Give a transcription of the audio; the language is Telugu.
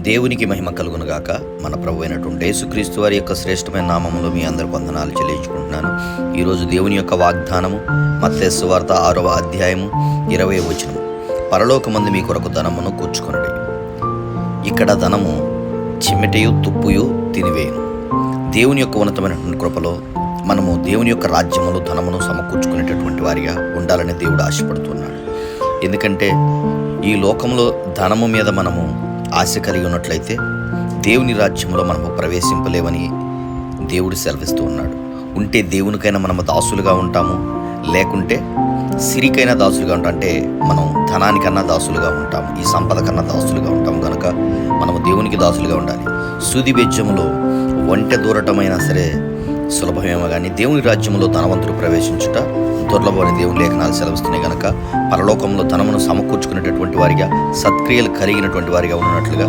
దేవునికి మహిమ కలుగునుగాక. మన ప్రభు అయినటువంటి యేసుక్రీస్తు వారి యొక్క శ్రేష్టమైన నామములో మీ అందరికి వందనాలు చెల్లించుకుంటున్నాను. ఈరోజు దేవుని యొక్క వాగ్దానము మత్తయి సువార్త 6వ అధ్యాయము 20వ వచనం. పరలోకమందు మీ కొరకు ధనమును కూర్చుకొనుడి. ఇక్కడ ధనము చిమ్మెటయు తుప్పుయు తినివేయును. దేవుని యొక్క ఉన్నతమైనటువంటి కృపలో మనము దేవుని యొక్క రాజ్యములో ధనమును సమకూర్చుకునేటటువంటి వారిగా ఉండాలని దేవుడు ఆశపడుతున్నాడు. ఎందుకంటే ఈ లోకంలో ధనము మీద మనము ఆశ కలిగి ఉన్నట్లయితే దేవుని రాజ్యంలో మనము ప్రవేశింపలేవని దేవుడు సెలవిస్తూ ఉన్నాడు. ఉంటే దేవునికైనా మనము దాసులుగా ఉంటాము, లేకుంటే సిరికైనా దాసులుగా ఉంటాం. అంటే మనం ధనానికన్నా దాసులుగా ఉంటాము, ఈ సంపద కన్నా దాసులుగా ఉంటాము. కనుక మనము దేవునికి దాసులుగా ఉండాలి. సూది బెజ్జములో ఒంటె దూరటమైనా సరే సులభమేమో కానీ దేవుని రాజ్యంలో ధనవంతుడు ప్రవేశించుట దుర్లభమని దేవుని లేఖనాలు సెలవిస్తున్నాయి. కనుక పరలోకంలో ధనమును సమకూర్చుకునేటటువంటి వారిగా, సత్క్రియలు కలిగినటువంటి వారిగా ఉన్నట్లుగా